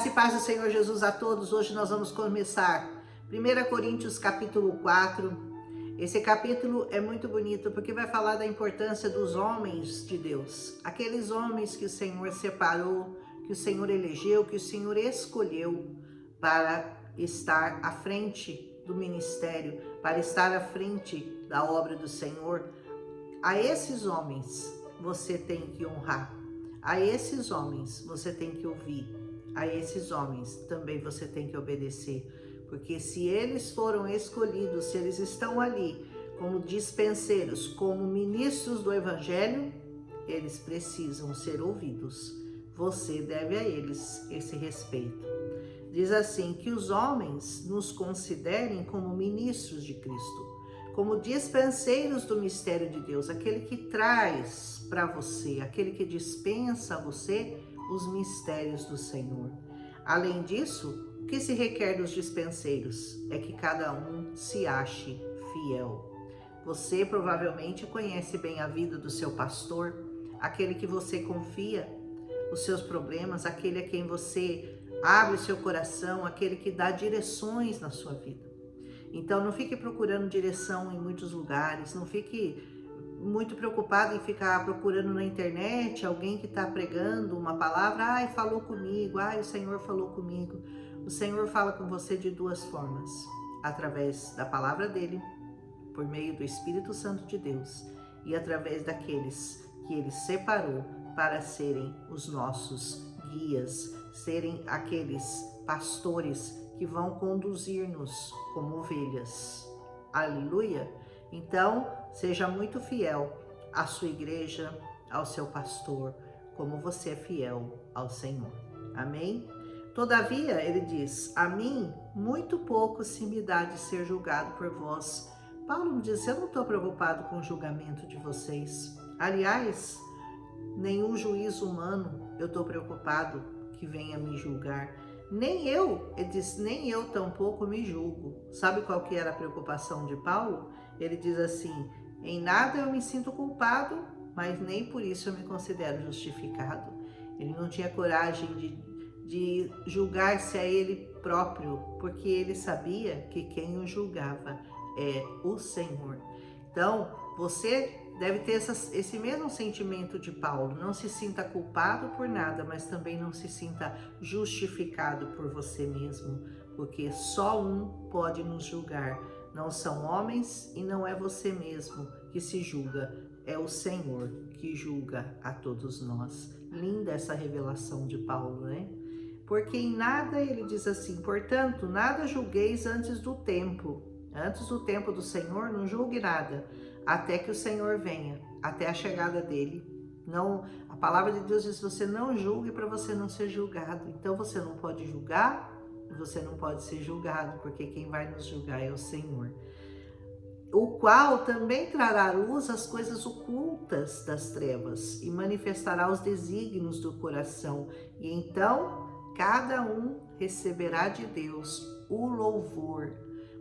Graça e paz do Senhor Jesus a todos. Hoje nós vamos começar 1 Coríntios capítulo 4. Esse capítulo é muito bonito porque vai falar da importância dos homens de Deus. Aqueles homens que o Senhor separou, que o Senhor elegeu, que o Senhor escolheu para estar à frente do ministério, para estar à frente da obra do Senhor. A esses homens você tem que honrar. A esses homens você tem que ouvir. A esses homens também você tem que obedecer, porque se eles foram escolhidos, se eles estão ali como dispenseiros, como ministros do Evangelho, eles precisam ser ouvidos. Você deve a eles esse respeito. Diz assim, que os homens nos considerem como ministros de Cristo, como dispenseiros do mistério de Deus, aquele que traz para você, aquele que dispensa a você os mistérios do Senhor. Além disso, o que se requer dos dispenseiros é que cada um se ache fiel. Você provavelmente conhece bem a vida do seu pastor, aquele que você confia os seus problemas, aquele a quem você abre seu coração, aquele que dá direções na sua vida. Então não fique procurando direção em muitos lugares, não fique muito preocupado em ficar procurando na internet alguém que está pregando uma palavra, ai, falou comigo, ai, o Senhor falou comigo. O Senhor fala com você de duas formas, através da palavra dele, por meio do Espírito Santo de Deus, e através daqueles que ele separou para serem os nossos guias, serem aqueles pastores que vão conduzir-nos como ovelhas. Aleluia! Então, seja muito fiel à sua igreja, ao seu pastor, como você é fiel ao Senhor. Amém? Todavia, ele diz, a mim muito pouco se me dá de ser julgado por vós. Paulo diz, eu não estou preocupado com o julgamento de vocês. Aliás, nenhum juízo humano eu estou preocupado que venha me julgar. Nem eu, ele diz, nem eu tampouco me julgo. Sabe qual que era a preocupação de Paulo? Ele diz assim, em nada eu me sinto culpado, mas nem por isso eu me considero justificado. Ele não tinha coragem de julgar-se a ele próprio, porque ele sabia que quem o julgava é o Senhor. Então, você deve ter esse mesmo sentimento de Paulo. Não se sinta culpado por nada, mas também não se sinta justificado por você mesmo, porque só um pode nos julgar. Não são homens e não é você mesmo que se julga, é o Senhor que julga a todos nós. Linda essa revelação de Paulo, né? Porque em nada, ele diz assim, portanto, nada julgueis antes do tempo. Antes do tempo do Senhor, não julgue nada, até que o Senhor venha, até a chegada dele. Não, a palavra de Deus diz, você não julgue para você não ser julgado. Então você não pode julgar, você não pode ser julgado, porque quem vai nos julgar é o Senhor. O qual também trará à luz as coisas ocultas das trevas e manifestará os desígnios do coração. E então cada um receberá de Deus o louvor.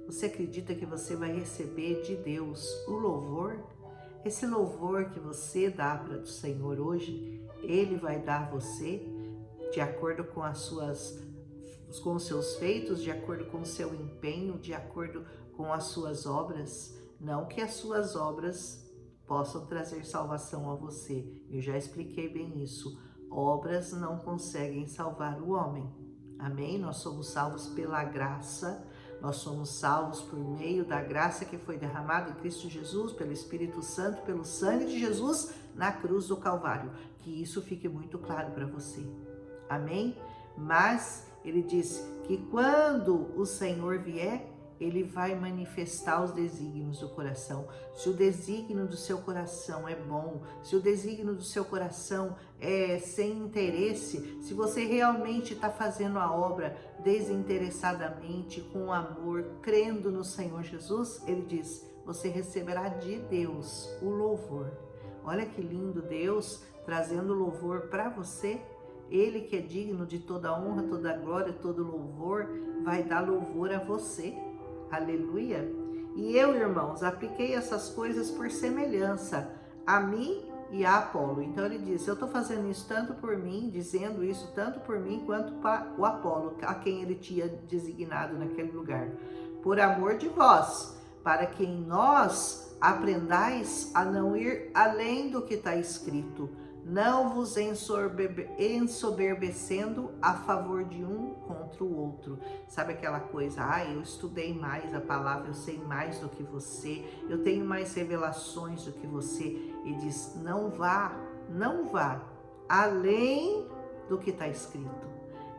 Você acredita que você vai receber de Deus o louvor? Esse louvor que você dá para o Senhor hoje, Ele vai dar a você de acordo com com os seus feitos, de acordo com o seu empenho, de acordo com as suas obras. Não que as suas obras possam trazer salvação a você. Eu já expliquei bem isso. Obras não conseguem salvar o homem. Amém? Nós somos salvos pela graça. Nós somos salvos por meio da graça que foi derramada em Cristo Jesus, pelo Espírito Santo, pelo sangue de Jesus na cruz do Calvário. Que isso fique muito claro para você. Amém? Mas ele diz que quando o Senhor vier, ele vai manifestar os desígnios do coração. Se o desígnio do seu coração é bom, se o desígnio do seu coração é sem interesse, se você realmente está fazendo a obra desinteressadamente, com amor, crendo no Senhor Jesus, ele diz, você receberá de Deus o louvor. Olha que lindo, Deus trazendo louvor para você. Ele que é digno de toda honra, toda glória, todo louvor, vai dar louvor a você. Aleluia! E eu, irmãos, apliquei essas coisas por semelhança a mim e a Apolo. Então ele diz, eu estou fazendo isso tanto por mim, dizendo isso tanto por mim, quanto para o Apolo, a quem ele tinha designado naquele lugar. Por amor de vós, para que em nós aprendais a não ir além do que está escrito, não vos ensoberbecendo a favor de um contra o outro. Sabe aquela coisa, eu estudei mais a palavra, eu sei mais do que você, eu tenho mais revelações do que você. E diz, não vá além do que está escrito.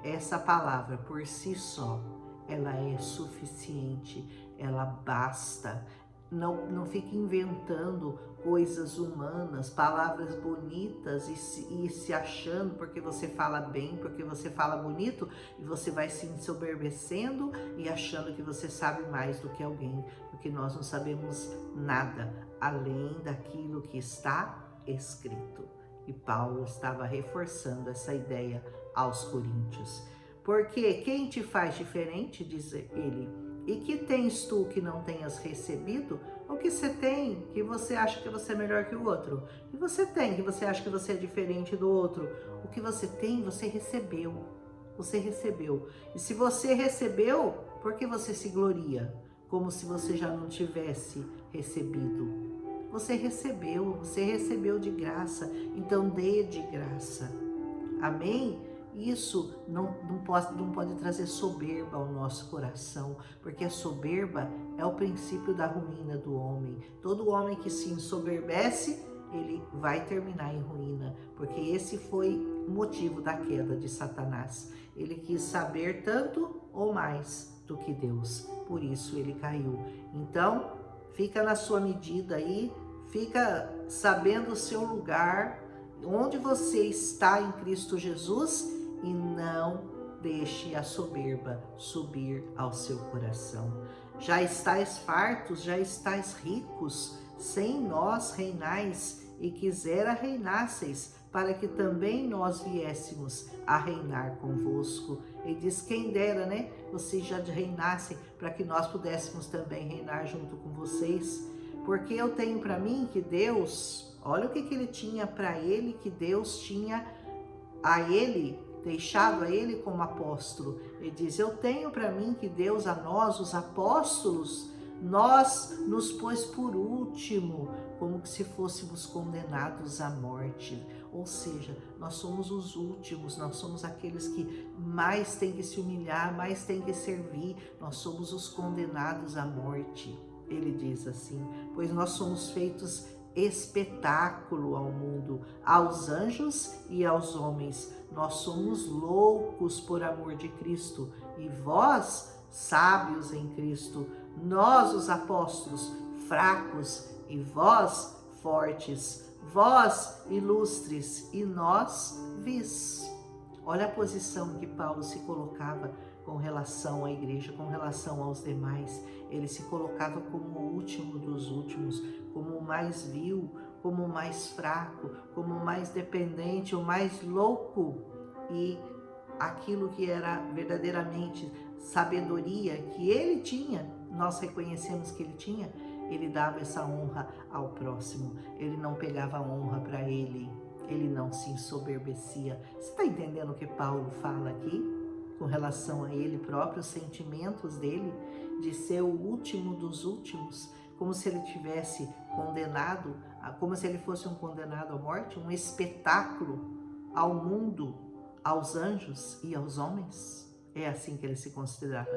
Essa palavra por si só, ela é suficiente, ela basta. Não fique inventando coisas humanas, palavras bonitas e se achando porque você fala bem, porque você fala bonito, e você vai se ensoberbecendo e achando que você sabe mais do que alguém, porque nós não sabemos nada além daquilo que está escrito. E Paulo estava reforçando essa ideia aos coríntios. Porque quem te faz diferente, diz ele, e que tens tu que não tenhas recebido? O que você tem que você acha que você é melhor que o outro? O que você tem que você acha que você é diferente do outro? O que você tem, você recebeu. Você recebeu. E se você recebeu, por que você se gloria? Como se você já não tivesse recebido. Você recebeu de graça. Então dê de graça. Amém? Isso não pode trazer soberba ao nosso coração, porque a soberba é o princípio da ruína do homem. Todo homem que se ensoberbece, ele vai terminar em ruína, porque esse foi o motivo da queda de Satanás. Ele quis saber tanto ou mais do que Deus, por isso ele caiu. Então, fica na sua medida aí, fica sabendo o seu lugar, onde você está em Cristo Jesus, e não deixe a soberba subir ao seu coração. Já estáis fartos, já estáis ricos, sem nós reinais, e quisera reinasseis, para que também nós viéssemos a reinar convosco. Ele diz, quem dera, né? Vocês já reinassem, para que nós pudéssemos também reinar junto com vocês. Porque eu tenho para mim que Deus, olha o que ele tinha para ele, que Deus tinha a ele, deixado a ele como apóstolo. Ele diz, eu tenho para mim que Deus a nós, os apóstolos, nós nos pôs por último, como se fôssemos condenados à morte. Ou seja, nós somos os últimos, nós somos aqueles que mais têm que se humilhar, mais têm que servir, nós somos os condenados à morte. Ele diz assim, pois nós somos feitos espetáculo ao mundo, aos anjos e aos homens. Nós somos loucos por amor de Cristo, e vós, sábios em Cristo, nós, os apóstolos, fracos, e vós, fortes, vós, ilustres, e nós, vis. Olha a posição que Paulo se colocava com relação à igreja, com relação aos demais. Ele se colocava como o último dos últimos, como o mais vil, como o mais fraco, como o mais dependente, o mais louco. E aquilo que era verdadeiramente sabedoria que ele tinha, nós reconhecemos que ele tinha, ele dava essa honra ao próximo. Ele não pegava honra para ele, ele não se ensoberbecia. Você está entendendo o que Paulo fala aqui? Com relação a ele próprio, os sentimentos dele, de ser o último dos últimos, como se ele tivesse condenado, como se ele fosse um condenado à morte, um espetáculo ao mundo, aos anjos e aos homens. É assim que ele se considerava.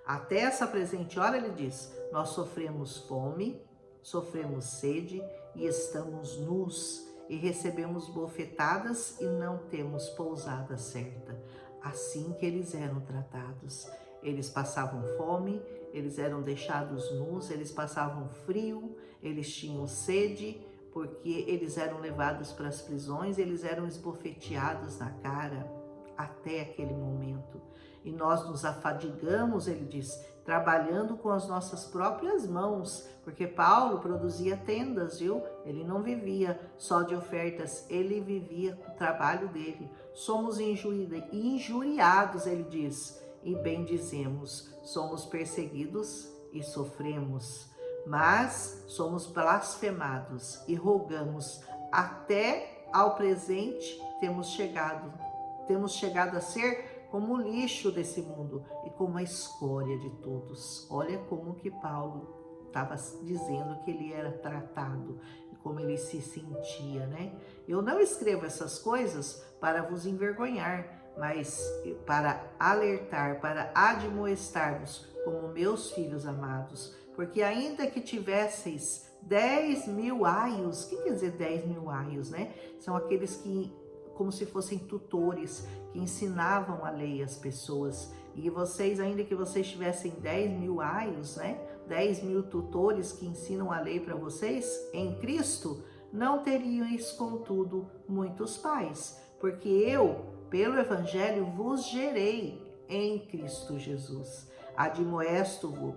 Até essa presente hora ele diz, nós sofremos fome, sofremos sede e estamos nus, e recebemos bofetadas e não temos pousada certa. Assim que eles eram tratados. Eles passavam fome, eles eram deixados nus, eles passavam frio, eles tinham sede, porque eles eram levados para as prisões, eles eram esbofeteados na cara até aquele momento. E nós nos afadigamos, ele diz, trabalhando com as nossas próprias mãos, porque Paulo produzia tendas, viu? Ele não vivia só de ofertas, ele vivia com o trabalho dele. Somos injuriados, ele diz, e bem dizemos, somos perseguidos e sofremos, mas somos blasfemados e rogamos até ao presente temos chegado a ser como o lixo desse mundo e como a escória de todos. Olha como que Paulo estava dizendo que ele era tratado e como ele se sentia, né? Eu não escrevo essas coisas para vos envergonhar, mas para alertar, para admoestar-vos como meus filhos amados. Porque ainda que tivesseis 10.000 aios, o que quer dizer 10.000 aios, né? São aqueles que, como se fossem tutores, que ensinavam a lei às pessoas. E vocês, ainda que vocês tivessem 10.000 aios, né? 10.000 tutores que ensinam a lei para vocês em Cristo, não teriais, contudo, muitos pais, porque eu, pelo Evangelho, vos gerei em Cristo Jesus. Admoesto-vos,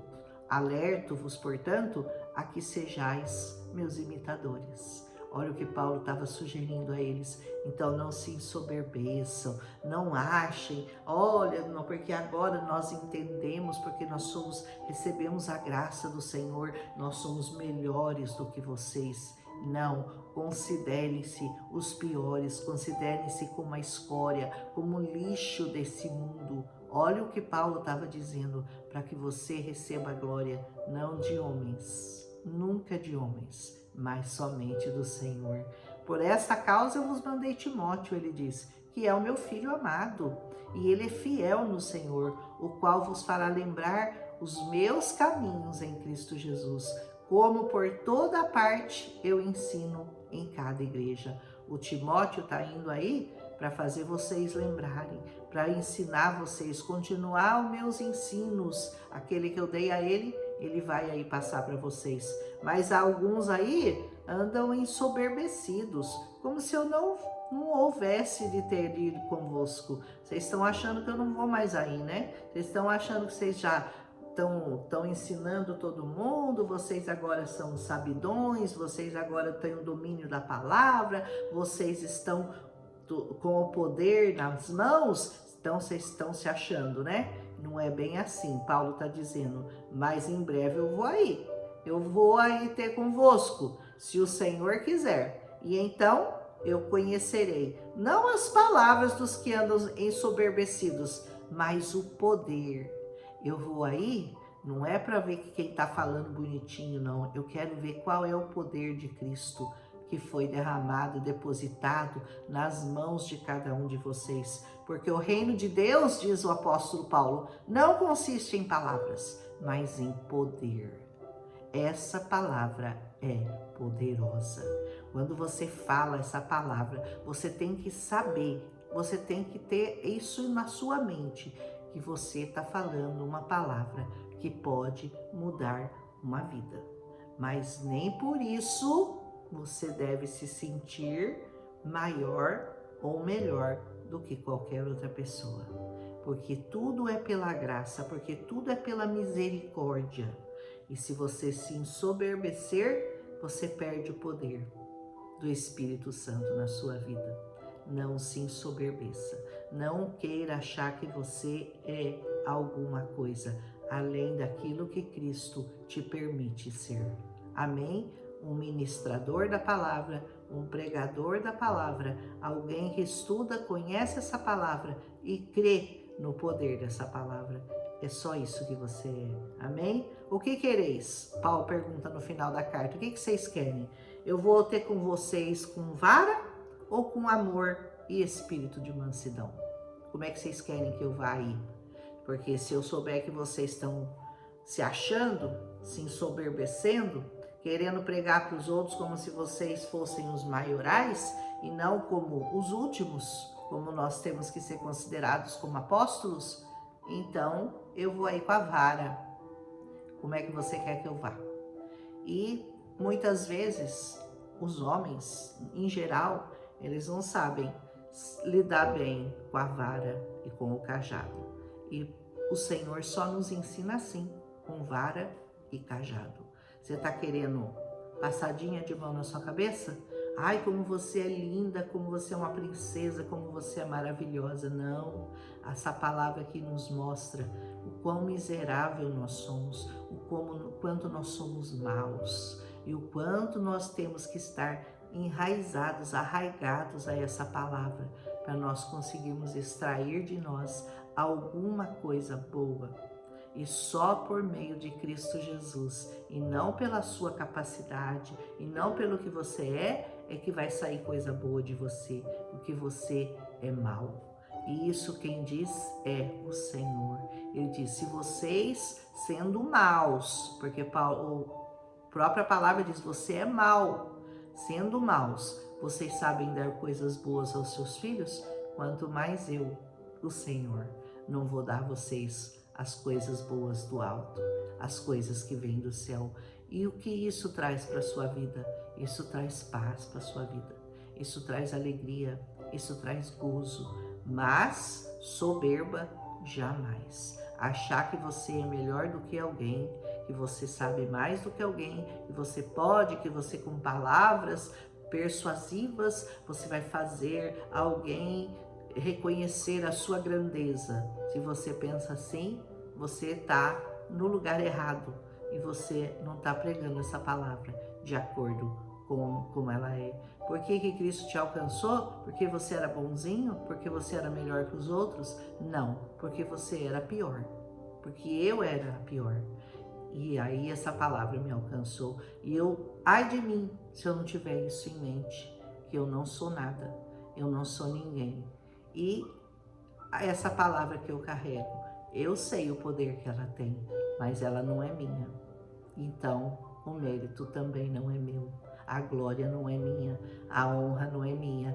alerto-vos, portanto, a que sejais meus imitadores. Olha o que Paulo estava sugerindo a eles. Então não se ensoberbeçam, não achem, olha, não, porque agora nós entendemos, porque nós recebemos a graça do Senhor, nós somos melhores do que vocês. Não, considerem-se os piores, considerem-se como a escória, como o lixo desse mundo. Olha o que Paulo estava dizendo, para que você receba a glória, não de homens, nunca de homens, mas somente do Senhor. Por esta causa eu vos mandei Timóteo, ele diz, que é o meu filho amado, e ele é fiel no Senhor, o qual vos fará lembrar os meus caminhos em Cristo Jesus, como por toda parte eu ensino em cada igreja. O Timóteo está indo aí para fazer vocês lembrarem, para ensinar vocês, continuar os meus ensinos, aquele que eu dei a ele, ele vai aí passar para vocês. Mas alguns aí andam ensoberbecidos, como se eu não houvesse de ter ido convosco. Vocês estão achando que eu não vou mais aí, né? Vocês estão achando que vocês já estão ensinando todo mundo, vocês agora são sabidões, vocês agora têm o domínio da palavra, vocês estão com o poder nas mãos, então vocês estão se achando, né? Não é bem assim. Paulo está dizendo, mas em breve eu vou aí ter convosco, se o Senhor quiser. E então eu conhecerei, não as palavras dos que andam ensoberbecidos, mas o poder. Eu vou aí, não é para ver que quem está falando bonitinho, não. Eu quero ver qual é o poder de Cristo que foi derramado, depositado nas mãos de cada um de vocês. Porque o reino de Deus, diz o apóstolo Paulo, não consiste em palavras, mas em poder. Essa palavra é poderosa. Quando você fala essa palavra, você tem que saber, você tem que ter isso na sua mente, que você está falando uma palavra que pode mudar uma vida. Mas nem por isso você deve se sentir maior ou melhor do que qualquer outra pessoa. Porque tudo é pela graça, porque tudo é pela misericórdia. E se você se ensoberbecer, você perde o poder do Espírito Santo na sua vida. Não se ensoberbeça. Não queira achar que você é alguma coisa além daquilo que Cristo te permite ser. Amém? Um ministrador da palavra, um pregador da palavra, alguém que estuda, conhece essa palavra e crê no poder dessa palavra. É só isso que você é. Amém? O que quereis? Paulo pergunta no final da carta. O que vocês querem? Eu vou ter com vocês com vara ou com amor e espírito de mansidão? Como é que vocês querem que eu vá aí? Porque se eu souber que vocês estão se achando, se ensoberbecendo, querendo pregar para os outros como se vocês fossem os maiorais e não como os últimos, como nós temos que ser considerados como apóstolos, então eu vou aí com a vara. Como é que você quer que eu vá? E muitas vezes os homens, em geral, eles não sabem lidar bem com a vara e com o cajado. E o Senhor só nos ensina assim, com vara e cajado. Você está querendo passadinha de mão na sua cabeça? Ai, como você é linda, como você é uma princesa, como você é maravilhosa. Não, essa palavra aqui nos mostra o quão miserável nós somos, o quanto nós somos maus e o quanto nós temos que estar enraizados, arraigados a essa palavra, para nós conseguirmos extrair de nós alguma coisa boa. E só por meio de Cristo Jesus, e não pela sua capacidade, e não pelo que você é que vai sair coisa boa de você, porque você é mau. E isso quem diz é o Senhor. Ele diz, se vocês sendo maus, porque a própria palavra diz, você é mau, sendo maus, vocês sabem dar coisas boas aos seus filhos, quanto mais eu, o Senhor, não vou dar a vocês as coisas boas do alto, as coisas que vêm do céu. E o que isso traz para a sua vida? Isso traz paz para a sua vida, isso traz alegria, isso traz gozo, mas soberba jamais. Achar que você é melhor do que alguém, que você sabe mais do que alguém, que você pode, que você com palavras persuasivas, você vai fazer alguém reconhecer a sua grandeza. Se você pensa assim, você está no lugar errado e você não está pregando essa palavra de acordo com como ela é. Por que Cristo te alcançou? Porque você era bonzinho? Porque você era melhor que os outros? Não, porque você era pior. Porque eu era pior. E aí essa palavra me alcançou. E ai de mim, se eu não tiver isso em mente, que eu não sou nada, eu não sou ninguém. E essa palavra que eu carrego, eu sei o poder que ela tem, mas ela não é minha. Então, o mérito também não é meu. A glória não é minha, a honra não é minha,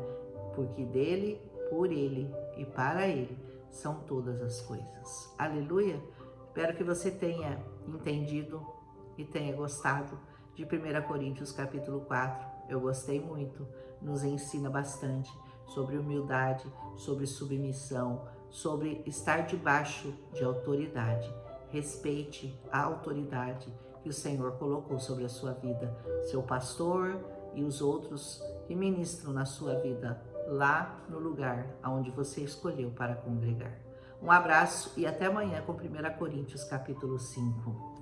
porque dele, por ele e para ele são todas as coisas. Aleluia! Espero que você tenha entendido e tenha gostado de 1 Coríntios capítulo 4. Eu gostei muito, nos ensina bastante sobre humildade, sobre submissão, sobre estar debaixo de autoridade. Respeite a autoridade que o Senhor colocou sobre a sua vida, seu pastor e os outros que ministram na sua vida lá no lugar onde você escolheu para congregar. Um abraço e até amanhã com 1 Coríntios capítulo 5.